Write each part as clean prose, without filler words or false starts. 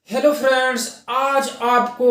Hello friends, आज आपको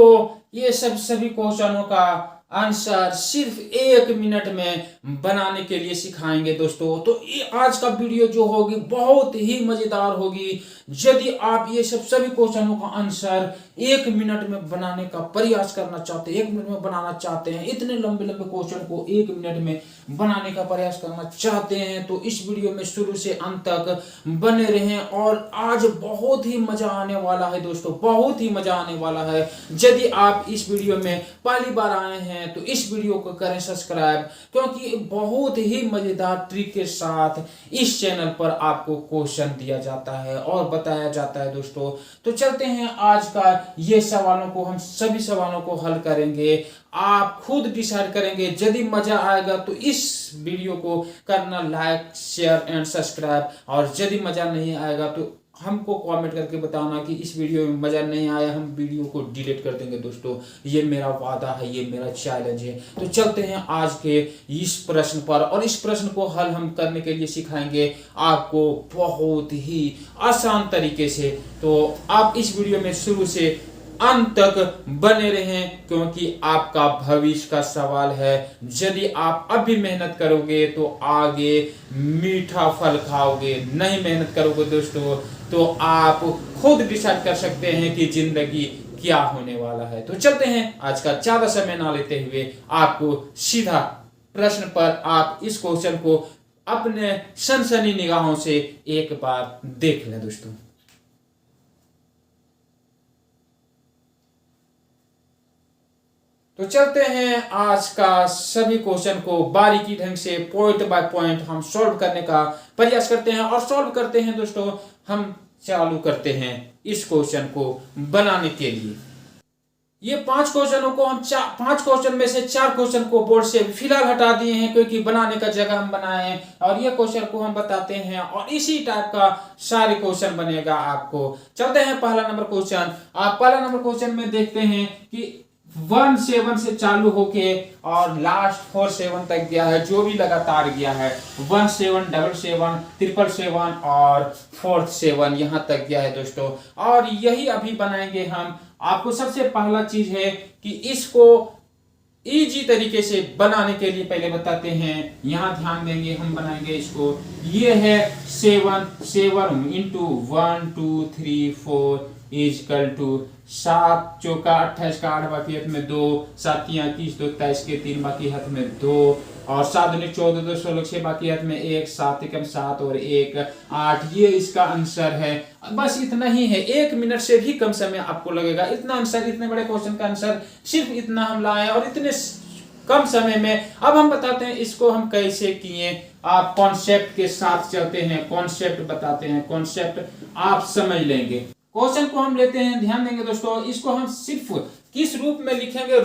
ये सभी क्वेश्चनों का आंसर सिर्फ 1 मिनट में बनाने के लिए सिखाएंगे दोस्तों। तो ये आज का वीडियो जो होगी बहुत ही मजेदार होगी। यदि आप ये सभी क्वेश्चनों का आंसर 1 मिनट में बनाने का प्रयास करना चाहते हैं, 1 मिनट में बनाना चाहते हैं, इतने लंबे लंबे क्वेश्चन को 1 मिनट में बनाने का प्रयास करना चाहते हैं, तो इस वीडियो में शुरू से अंत तक बने रहें। और आज बहुत ही मजा आने वाला है दोस्तों, बहुत ही मजा आने वाला है। यदि आप इस वीडियो में पहली बार आए हैं तो इस वीडियो को करें सब्सक्राइब, क्योंकि बहुत ही मजेदार ट्रिक के साथ इस चैनल पर आपको क्वेश्चन दिया जाता है और बताया जाता है दोस्तों। तो चलते हैं, आज का ये सवालों को हम सभी सवालों को हल करेंगे। आप खुद डिसाइड करेंगे। यदि मजा आएगा तो इस वीडियो को करना लाइक शेयर एंड सब्सक्राइब, और यदि मजा नहीं आएगा तो हमको कमेंट करके बताना कि इस वीडियो में मजा नहीं आया, हम वीडियो को डिलीट कर देंगे दोस्तों। ये मेरा वादा है, ये मेरा चैलेंज है। तो चलते हैं आज के इस प्रश्न पर, और इस प्रश्न को हल हम करने के लिए सिखाएंगे आपको बहुत ही आसान तरीके से। तो आप इस वीडियो में शुरू से अंत तक बने रहें, क्योंकि आपका भविष्य का सवाल है। यदि आप अभी मेहनत करोगे तो आगे मीठा फल खाओगे, नहीं मेहनत करोगे दोस्तों तो आप खुद डिसाइड कर सकते हैं कि जिंदगी क्या होने वाला है। तो चलते हैं, आज का ज्यादा समय ना लेते हुए आपको सीधा प्रश्न पर आप इस क्वेश्चन को अपने सनसनी निगाहों से एक बार देख लें दोस्तों। तो चलते हैं, आज का सभी क्वेश्चन को बारीकी ढंग से पॉइंट बाय पॉइंट हम सॉल्व करने का प्रयास करते हैं और सॉल्व करते हैं दोस्तों। हम चालू करते हैं इस क्वेश्चन को बनाने के लिए। ये 5 क्वेश्चनों को हम 5 क्वेश्चन में से 4 क्वेश्चन को बोर्ड से फिलहाल हटा दिए हैं, क्योंकि बनाने का जगह हम बनाए हैं, और ये क्वेश्चन को हम बताते हैं और इसी टाइप का सारे क्वेश्चन बनेगा आपको। चलते हैं, पहला नंबर क्वेश्चन। आप पहला नंबर क्वेश्चन में देखते हैं कि 1 7 से चालू होके और लास्ट 4 7 तक गया है, जो भी लगातार गया है 1 7 7 7 7 7 और 4 7 यहां तक गया है दोस्तों। और यही अभी बनाएंगे हम। आपको सबसे पहला चीज है कि इसको इजी तरीके से बनाने के लिए पहले बताते हैं। यहां ध्यान देंगे, हम बनाएंगे इसको। ये है 7 7 इंटू 1 2 3 4 इजकल टू 7 चौका 28 का 8 बाकी हाथ में 2, 7 21 2 23 के 3 बाकी हाथ में 2, और 7 14 2 16 6 बाकी हाथ में 1, 7 एकम 7 और 1 8। ये इसका आंसर है। बस इतना ही है, 1 मिनट से भी कम समय आपको लगेगा। इतना आंसर, इतने बड़े क्वेश्चन का आंसर सिर्फ इतना हम लाए और इतने कम समय में। अब हम बताते हैं इसको हम कैसे किए। आप कॉन्सेप्ट के साथ चलते हैं, कॉन्सेप्ट बताते हैं, कॉन्सेप्ट आप समझ लेंगे। क्वेश्चन को हम लेते हैं, ध्यान देंगे दोस्तों। इसको हम सिर्फ किस रूप में लिखेंगे,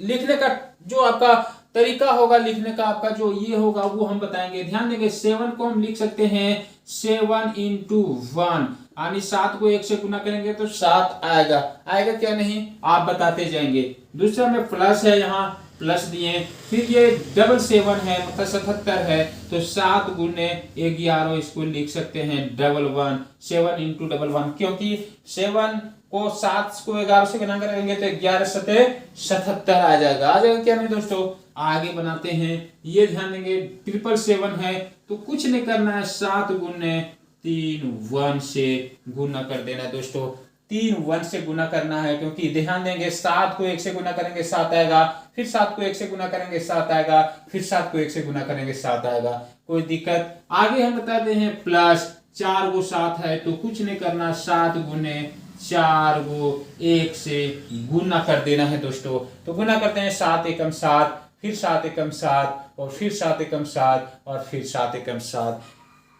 लिखने का जो आपका तरीका होगा, लिखने का आपका जो ये होगा वो हम बताएंगे। ध्यान देंगे, 7 को हम लिख सकते हैं 7 इंटू 1, यानी 7 को 1 से गुना करेंगे तो 7 आएगा। आएगा क्या नहीं, आप बताते जाएंगे। दूसरा में प्लस है, यहाँ प्लस दिए। फिर ये 7 है, मतलब 77 है, तो 7 गुने 11 इसको लिख सकते हैं 11 7 इंटू 11, क्योंकि 7 को 7 को 11 से गुना करेंगे तो 11 7 77 आ जाएगा। आ जाएगा क्या नहीं दोस्तों। आगे बनाते हैं, ये ध्यान देंगे 777 है, तो कुछ नहीं करना है, 7 गुने 3 1 से गुना कर देना है दोस्तों। 3 1 से गुना करना है, क्योंकि ध्यान देंगे 7 को 1 से गुना करेंगे 7 आएगा, फिर 7 को 1 से गुना करेंगे 7 आएगा, फिर 7 को 1 से गुना करेंगे 7 आएगा। कोई दिक्कत। आगे हम बताते हैं प्लस 4 को 7 है, तो कुछ नहीं करना, 7 गुने 4 को 1 से गुना कर देना है दोस्तों। तो गुना करते हैं 7 एकम 7, फिर 7 एकम 7 और फिर 7 एकम 7 और फिर 7 एकम 7।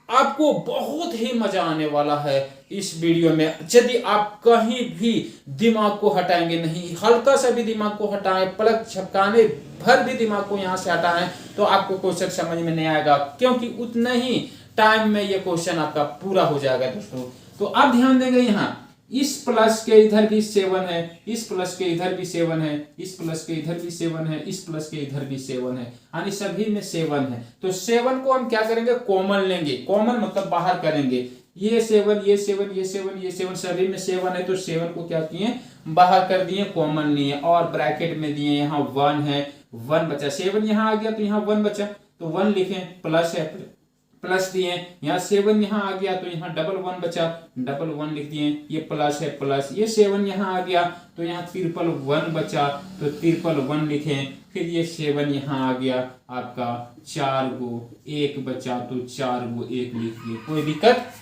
आपको बहुत ही मजा आने वाला है इस वीडियो में। यदि आप कहीं भी दिमाग को हटाएंगे नहीं, हल्का सा भी दिमाग को हटाएं, पलक झपकाने भर भी दिमाग को यहां से हटाएं, तो आपको क्वेश्चन समझ में नहीं आएगा, क्योंकि उतना ही टाइम में ये क्वेश्चन आपका पूरा हो जाएगा दोस्तों। तो आप ध्यान देंगे, यहाँ इस प्लस के इधर भी 7 है, इस प्लस के इधर भी 7 है, इस प्लस के इधर भी 7 है, इस प्लस के इधर भी 7 है, यानी सभी में 7 है। तो 7 को हम क्या करेंगे, कॉमन लेंगे। कॉमन मतलब बाहर करेंगे। ये 7 ये 7 ये 7 ये 7 सभी में 7 है, तो 7 को क्या किए बाहर कर दिए, कॉमन लिए और ब्रैकेट में दिए यहाँ 1 है, 1 बचा, 7 यहाँ आ गया तो यहाँ 1 बचा तो 1 लिखें, प्लस है प्लस दिए, यहाँ 7 यहाँ आ गया तो यहाँ डबल 1 बचा, डबल 1 लिख दिए, ये प्लस है प्लस, ये 7 यहाँ आ गया तो यहाँ ट्रिपल 1 बचा तो ट्रिपल 1 लिखें, फिर ये 7 यहाँ आ गया आपका 4 गो 1 बचा तो 4 गो 1 लिखिए, कोई दिक्कत।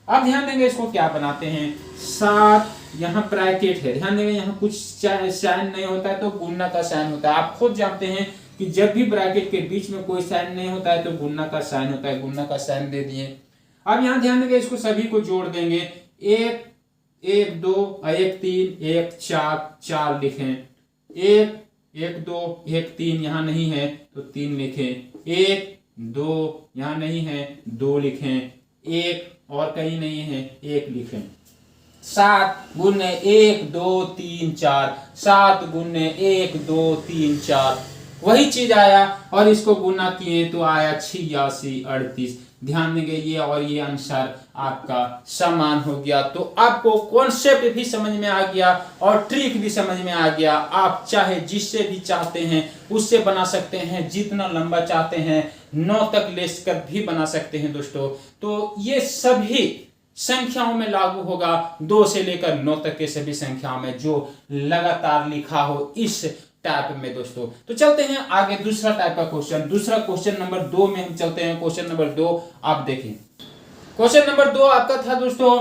अब ध्यान देंगे इसको क्या बनाते हैं, 7 यहाँ ब्रैकेट है, ध्यान देंगे यहाँ कुछ साइन नहीं होता है तो गुणा का साइन होता है, आप खुद जानते हैं कि जब भी ब्रैकेट के बीच में कोई साइन नहीं होता है तो गुणा का साइन होता है, गुणा का साइन दे दिए। अब यहाँ ध्यान देंगे इसको सभी को जोड़ देंगे, 1 1 2 1 3 1 4 4 लिखें, 1 1 2 1 3 यहाँ नहीं है तो 3 लिखें, 1 2 यहाँ नहीं है 2 लिखें, 1 और कहीं नहीं है 1 लिखें। 7 गुने 1 2 3 4, 7 गुने 1 2 3 4, वही चीज आया और इसको गुना किए तो आया 86 38। ध्यान देंगे ये और ये आंसर आपका समान हो गया, तो आपको कॉन्सेप्ट भी समझ में आ गया और ट्रिक भी समझ में आ गया। आप चाहे जिससे भी चाहते हैं उससे बना सकते हैं, जितना लंबा चाहते हैं 9 तक लेकर भी बना सकते हैं दोस्तों। तो ये सभी संख्याओं में लागू होगा, 2 से लेकर 9 तक के सभी संख्याओं में जो लगातार लिखा हो इस टाइप में दोस्तों। तो चलते हैं आगे दूसरा टाइप का क्वेश्चन, दूसरा क्वेश्चन नंबर 2 में हम चलते हैं। क्वेश्चन नंबर 2 आप देखें, क्वेश्चन नंबर 2 आपका था दोस्तों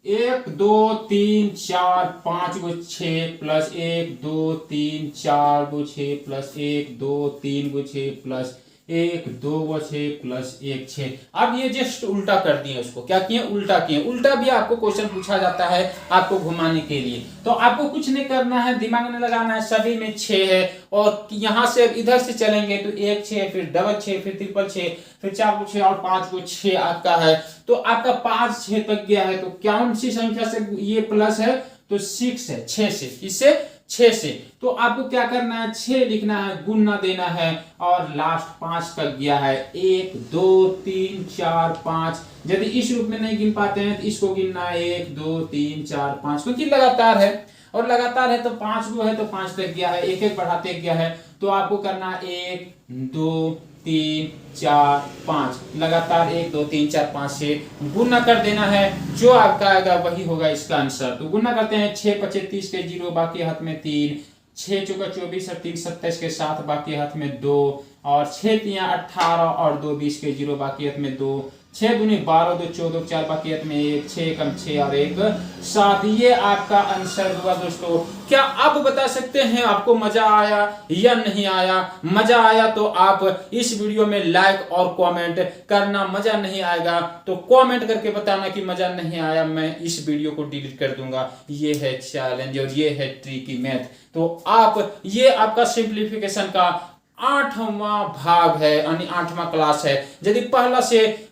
1 2 3 4 5 गो 6 प्लस 1 2 3 4 गो 6 प्लस 1 2 3 गो 6 प्लस 1 2 गो 6 प्लस 1 6। अब ये जस्ट उल्टा कर दिए, उसको क्या किए उल्टा किए। उल्टा भी आपको क्वेश्चन पूछा जाता है आपको घुमाने के लिए, तो आपको कुछ नहीं करना है, दिमाग में लगाना है, सभी में 6 है और यहाँ से इधर से चलेंगे तो 1 6 फिर डबल 6 फिर ट्रिपल 6 फिर 4 को 6 और 5 को 6 आपका है, तो आपका 5 6 तक गया है। तो कौन सी संख्या से ये प्लस है तो 6 है, 6 से, इससे 6 से। तो आपको क्या करना है 6 लिखना है, गुणा देना है और लास्ट 5 तक गया है, 1 2 3 4 5। यदि इस रूप में नहीं गिन पाते हैं तो इसको गिनना है 1 2 3 4 5, क्योंकि लगातार है और लगातार है तो 5 गो है तो 5 तक गया है, एक एक बढ़ाते गया है। तो आपको करना 1 2 3 4 5 लगातार 1 2 3 4 5 से गुना कर देना है, जो आपका आएगा वही होगा इसका आंसर। तो गुना करते हैं, 6 5 30 के 0 बाकी हाथ में 3, 6 चौका 24 और 3 27 के 7 बाकी हाथ में 2 और 6 3 18 और 2 20 के 0 बाकी हाथ में 2, 6 दूनी 12 2 14 4 बाकी हाथ में 1, 6 कम 6 और 1 7। ये आपका आंसर हुआ दोस्तों। क्या आप बता सकते हैं आपको मजा आया या नहीं आया? मजा आया तो आप इस वीडियो में लाइक और कमेंट करना, मजा नहीं आएगा तो कमेंट करके बताना कि मजा नहीं आया, मैं इस वीडियो को डिलीट कर दूंगा। ये है चैलेंज और ये है ट्रिकी मैथ। तो आप ये आपका सिंप्लीफिकेशन का 8वां भाग है, यानी 8वां क्लास है। यदि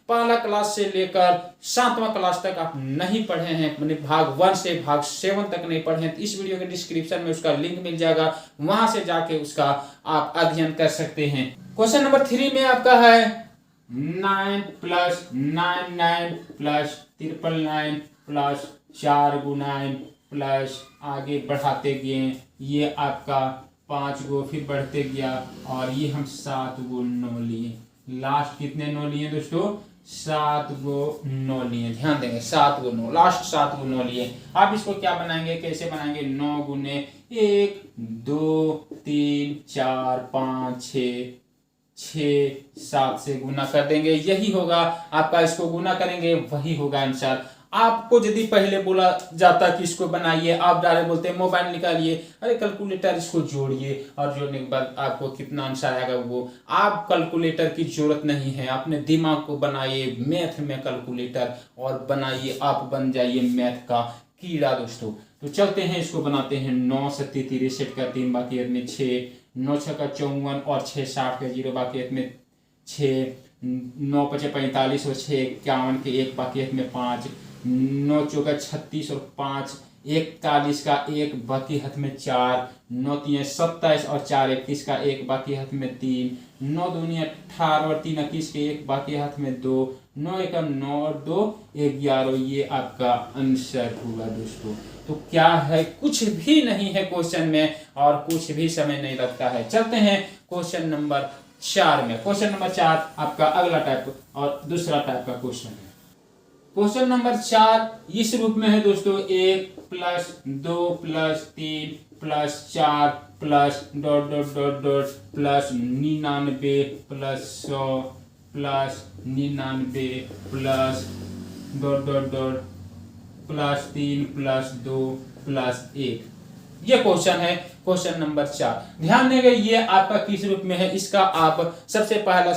पहला क्लास से लेकर 7वां क्लास तक आप नहीं पढ़े हैं, मैंने भाग 1 से भाग 7 तक नहीं पढ़े हैं, तो इस वीडियो के डिस्क्रिप्शन में उसका लिंक मिल जाएगा, वहां से जाके उसका आप अध्ययन कर सकते हैं। क्वेश्चन नंबर 3 में आपका है 9 प्लस 9 9 प्लस 999 प्लस 4 × 9 प्लस आगे बढ़ाते गए, ये आपका 5 गो फिर बढ़ते गया और ये हम 7 गो 9 लिए। लास्ट कितने 9 लिए दोस्तों? 7 गो 9 लिए। ध्यान देंगे 7 गो 9, लास्ट 7 गो 9 लिए। आप इसको क्या बनाएंगे, कैसे बनाएंगे? 9 गुने 1 2 3 4 5 6 7 से गुना कर देंगे, यही होगा आपका। इसको गुना करेंगे वही होगा आंसर। आपको यदि पहले बोला जाता कि इसको बनाइए, आप डायरेक्ट बोलते हैं मोबाइल निकालिए, अरे कैलकुलेटर इसको जोड़िए और जोड़ने के बाद आपको कितना आंसर आएगा वो। आप कैलकुलेटर की जरूरत नहीं है, अपने दिमाग को बनाइए मैथ में कैलकुलेटर और बनाइए, आप बन जाइए मैथ का कीड़ा दोस्तों। तो चलते हैं इसको बनाते हैं। 9 7 63 का 3 बाकी में 6, 9 6 का 54 और 6 60 का 0 बाकी में 6, 9 5 45 और 6 51 के 1 बाकी में 5, 9 चौका 36 और 5 41 का 1 बाकी हाथ में 4, 9 3 27 और 4 31 का 1 बाकी हाथ में 3, 9 दूनी 18 और 3 21 के 1 बाकी हाथ में 2, 9 एकम 9 और 2 11, ये आपका आंसर हुआ दोस्तों। तो क्या है, कुछ भी नहीं है क्वेश्चन में और कुछ भी समय नहीं लगता है। चलते हैं क्वेश्चन नंबर 4 में। क्वेश्चन नंबर 4 आपका अगला टाइप और दूसरा टाइप का क्वेश्चन है। क्वेश्चन नंबर 4 इस रूप में है दोस्तों, 1 plus 2 plus 3 plus 4 plus dot dot dot dot plus 99 plus 100 plus 99 plus dot dot dot plus 3 plus 2 plus 1। ये क्वेश्चन है क्वेश्चन नंबर 4। ध्यान देंगे ये आपका किस रूप में है, इसका आप सबसे पहला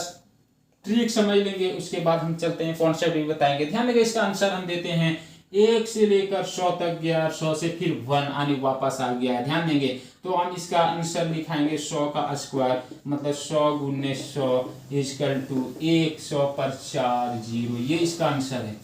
ट्रिक समझ लेंगे, उसके बाद हम चलते हैं कॉन्सेप्ट भी बताएंगे। ध्यान देंगे इसका आंसर हम देते हैं 1 से लेकर 100 तक गया, 100 से फिर 1 आने वापस आ गया है। ध्यान देंगे तो हम इसका आंसर लिखाएंगे 100 का स्क्वायर, मतलब 100 गुने 100 इक्वल टू 100 पर 4 0। ये इसका आंसर है।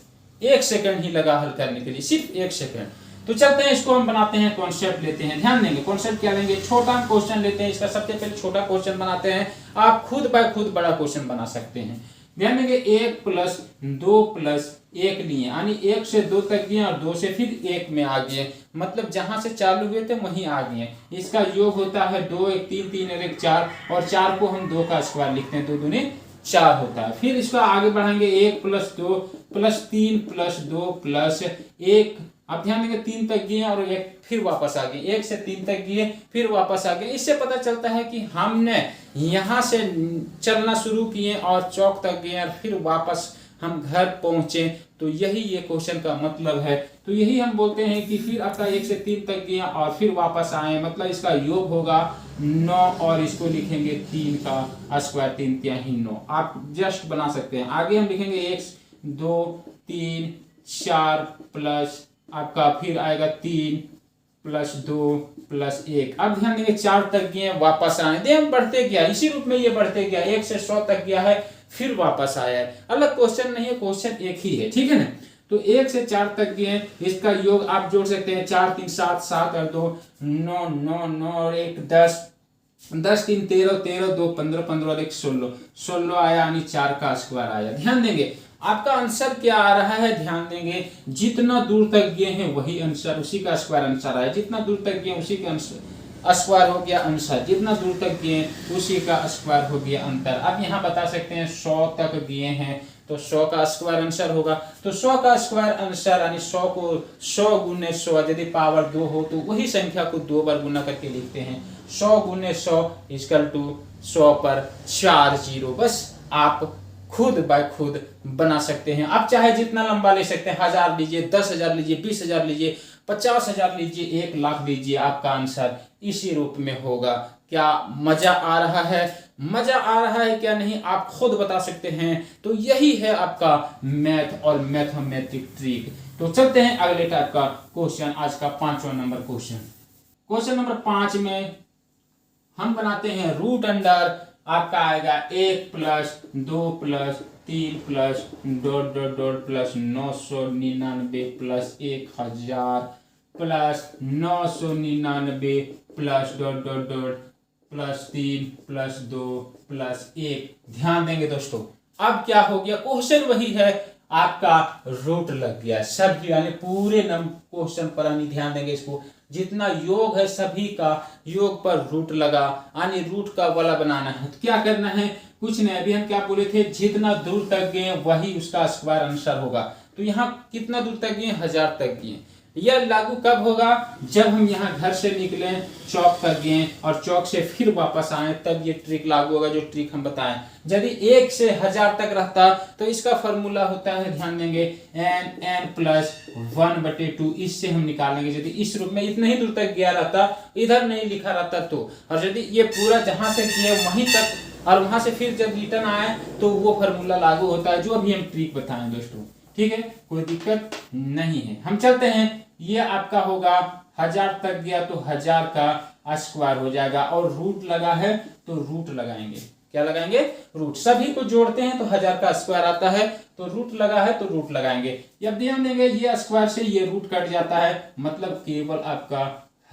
1 सेकंड ही लगा हल करने के लिए, सिर्फ 1 सेकंड। तो चलते हैं इसको हम बनाते हैं, कॉन्सेप्ट लेते हैं। ध्यान देंगे कॉन्सेप्ट क्या लेंगे, छोटा क्वेश्चन लेते हैं। इसका सबसे पहले छोटा क्वेश्चन बनाते हैं, आप खुद बाय खुद बड़ा क्वेश्चन बना सकते हैं। ध्यान देंगे 1 प्लस 2 प्लस 1 लिए, यानी 1 से 2 तक गए और 2 से फिर 1 में आ गए, मतलब जहां से चालू हुए थे वहीं आ गए। इसका योग होता है 2 1 3 3 और 1 4, और 4 को हम 2 का स्क्वायर लिखते हैं, 2 दूनी 4 होता है। फिर इसका आगे बढ़ाएंगे 1 प्लस 2 प्लस 3 प्लस 2 प्लस 1। अब ध्यान देंगे 3 तक गए और 1 फिर वापस आ गए, 1 से 3 तक गए फिर वापस आ गए। इससे पता चलता है कि हमने यहाँ से चलना शुरू किए और चौक तक गए और फिर वापस हम घर पहुंचे। तो यही ये क्वेश्चन का मतलब है। तो यही हम बोलते हैं कि फिर आपका 1 से 3 तक गया और फिर वापस आए, मतलब इसका योग होगा 9 और इसको लिखेंगे 3 का स्क्वायर, 3 3 ही 9। आप जस्ट बना सकते हैं। आगे हम लिखेंगे 1 2 3 4 प्लस आपका फिर आएगा 3 प्लस 2 प्लस 1। अब ध्यान देंगे 4 तक गए वापस आए, दे हम बढ़ते गया, इसी रूप में ये बढ़ते गया, 1 से 100 तक गया है फिर वापस आया है। अलग क्वेश्चन नहीं है, क्वेश्चन एक ही है, ठीक है ना। तो 1 से 4 तक गए, इसका योग आप जोड़ सकते हैं 4 3 7 7 और 2 9 9 9 और 1 10 10 3 13 13 2 15 15 और 1 16 16 आया, यानी 4 का स्क्वायर आया। ध्यान देंगे आपका आंसर क्या आ रहा है, ध्यान देंगे जितना दूर तक गए हैं वही आंसर, उसी का स्क्वायर आंसर आया। जितना दूर तक गए उसी का स्क्वायर हो गया आंसर, जितना दूर तक गए उसी का स्क्वायर हो गया अंतर। अब यहाँ बता सकते हैं 100 तक गए हैं तो 100 का स्क्वायर आंसर होगा। तो 100 का स्क्वायर आंसर यानी 100 को 100 गुने 100, यदि पावर 2 हो तो वही संख्या को 2 बार गुना करके लिखते हैं। 100 गुने 100 इक्वल टू 100 पर 4 0। बस आप खुद बाय खुद बना सकते हैं। आप चाहे जितना लंबा ले सकते हैं, 1000 लीजिए, 10,000 लीजिए, 20,000 लीजिए, 50,000 लीजिए, 1 लाख लीजिए, आपका आंसर इसी रूप में होगा। क्या मजा आ रहा है? मजा आ रहा है क्या नहीं, आप खुद बता सकते हैं। तो यही है आपका मैथ और मैथमेटिक ट्रिक। तो चलते हैं अगले टाइप का क्वेश्चन, आज का 5वां नंबर क्वेश्चन। क्वेश्चन नंबर 5 में हम बनाते हैं रूट अंडर, आपका आएगा 1 plus 2 plus 3 plus dot dot dot plus 999 plus 1000 plus 999 plus dot dot dot plus 3 plus 2 plus 1। ध्यान देंगे दोस्तों, अब क्या हो गया, क्वेश्चन वही है, आपका रूट लग गया सभी, यानी पूरे क्वेश्चन पर यानी ध्यान देंगे इसको, जितना योग है सभी का योग पर रूट लगा, यानी रूट का वाला बनाना है। तो क्या करना है, कुछ नहीं, अभी हम क्या बोले थे, जितना दूर तक गए वही उसका स्क्वायर आंसर होगा। तो यहाँ कितना दूर तक गए, 1000 तक गए। यह लागू कब होगा, जब हम यहाँ घर से निकले, चौक तक गए और चौक से फिर वापस आए, तब ये ट्रिक लागू होगा, जो ट्रिक हम बताएं। यदि 1 से 1000 तक रहता तो इसका फॉर्मूला होता है, ध्यान देंगे, n प्लस 1/2। इससे हम निकालेंगे, यदि इस रूप में इतना ही दूर तक गया रहता, इधर नहीं लिखा रहता तो, और यदि ये पूरा जहां से किया वहीं तक और वहां से फिर जब रिटर्न आए तो वो फॉर्मूला लागू होता है, जो अभी हम ट्रिक बताएं दोस्तों। ठीक है, कोई दिक्कत नहीं है। हम चलते हैं, ये आपका होगा 1000 तक गया तो 1000 का स्क्वायर हो जाएगा, और रूट लगा है तो रूट लगाएंगे। क्या लगाएंगे, रूट। सभी को जोड़ते हैं तो 1000 का स्क्वायर आता है, तो रूट लगा है तो रूट लगाएंगे। अब ध्यान देंगे ये स्क्वायर से ये रूट कट जाता है, मतलब केवल आपका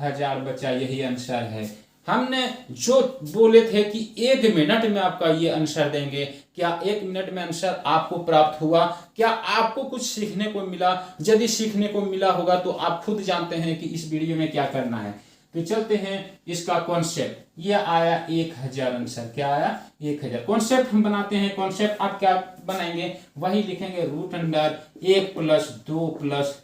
1000 बचा, यही आंसर है। हमने जो बोले थे कि 1 मिनट में आपका ये आंसर देंगे, क्या 1 मिनट में आंसर आपको प्राप्त हुआ? क्या आपको कुछ सीखने को मिला? यदि सीखने को मिला होगा तो आप खुद जानते हैं कि इस वीडियो में क्या करना है। तो चलते हैं इसका कॉन्सेप्ट। ये आया 1000 आंसर। क्या आया? 1000। कॉन्सेप्ट हम बनाते हैं। कॉन्सेप्ट आप क्या बनाएंगे? वही लिखेंगे रूट अंडर 1 + 2 प्लस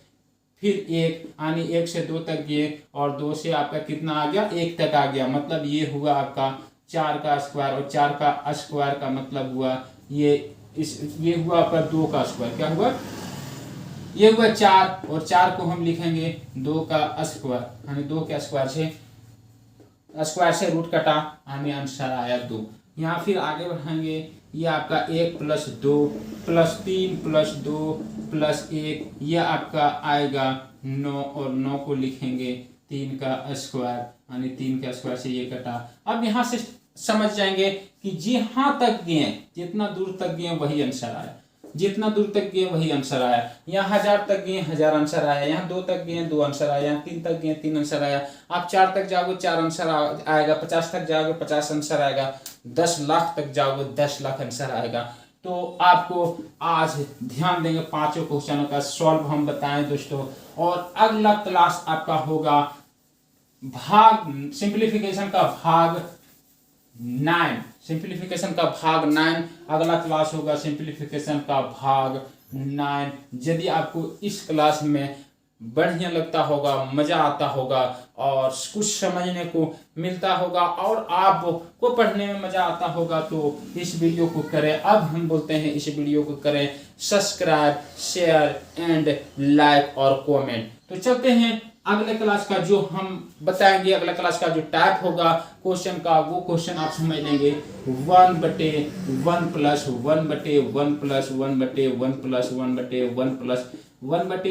फिर 1 यानी 1 से 2 तक गए और 2 से आपका कितना आ गया? 1 तक आ गया। मतलब ये हुआ आपका 4 का स्क्वायर, और 4 का स्क्वायर का मतलब हुआ ये हुआ आपका 2 का स्क्वायर। क्या हुआ? ये हुआ 4, और 4 को हम लिखेंगे 2 का स्क्वायर, यानी 2 के स्क्वायर से रूट कटा, हमें आंसर आया 2। यहाँ फिर आगे बढ़ाएंगे। ये आपका 1 + 2 + 3 + 2 + 1, यह आपका आएगा 9, और 9 को लिखेंगे 3 का स्क्वायर, यानी 3 का स्क्वायर से ये कटा। अब यहाँ से समझ जाएंगे कि जहाँ तक गए, जितना दूर तक गए वही आंसर आया, जितना दूर तक गए वही आंसर आया। यहाँ 1000 तक गए 1000 आंसर आया, यहाँ 2 तक गए 2 आंसर आया, यहाँ 3 तक गए 3 आंसर आया। आप 4 तक जाओगे 4 आंसर आएगा, 50 तक जाओगे 50 आंसर आएगा, 10 लाख तक जाओगे 10 लाख आंसर आएगा। तो आपको आज ध्यान देंगे 5 क्वेश्चनों का सॉल्व हम बताएं दोस्तों। और अगला क्लास आपका होगा भाग सिंप्लीफिकेशन का भाग 9, सिंप्लीफिकेशन का भाग 9 अगला क्लास होगा, सिंप्लीफिकेशन का भाग 9। यदि आपको इस क्लास में बढ़िया लगता होगा, मजा आता होगा और कुछ समझने को मिलता होगा और आपको पढ़ने में मजा आता होगा तो इस वीडियो को करें। अब हम बोलते हैं इस वीडियो को करें सब्सक्राइब, शेयर एंड लाइक और कमेंट। तो चलते हैं अगले क्लास का जो हम बताएंगे, अगला क्लास का जो टाइप होगा क्वेश्चन का, वो क्वेश्चन आप समझ लेंगे 1/1 + 1/1 + 1/1 + 1/1 + 1/1 + 1/1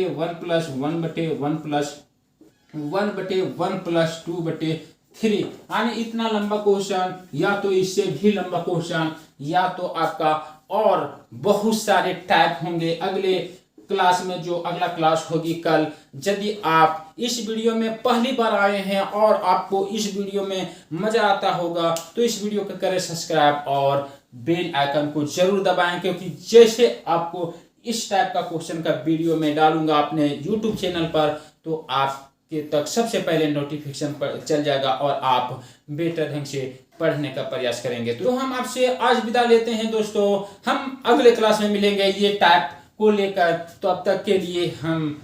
+ 1/1 + 2/3, यानी इतना लंबा क्वेश्चन, या तो इससे भी लंबा क्वेश्चन, या तो आपका और बहुत सारे टाइप होंगे अगले क्लास में, जो अगला क्लास होगी कल। यदि आप इस वीडियो में पहली बार आए हैं और आपको इस वीडियो में मजा आता होगा तो इस वीडियो को करें सब्सक्राइब और बेल आइकन को जरूर दबाएं, क्योंकि जैसे आपको इस टाइप का क्वेश्चन का वीडियो में डालूंगा अपने YouTube चैनल पर तो आपके तक सबसे पहले नोटिफिकेशन पर चल जाएगा और आप बेटर ढंग से पढ़ने का प्रयास करेंगे। तो हम आपसे आज विदा लेते हैं दोस्तों, हम अगले क्लास में मिलेंगे ये टाइप को लेकर। तो अब तक के लिए हम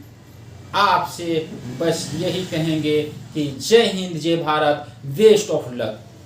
आपसे बस यही कहेंगे कि जय हिंद, जय भारत, बेस्ट ऑफ लक।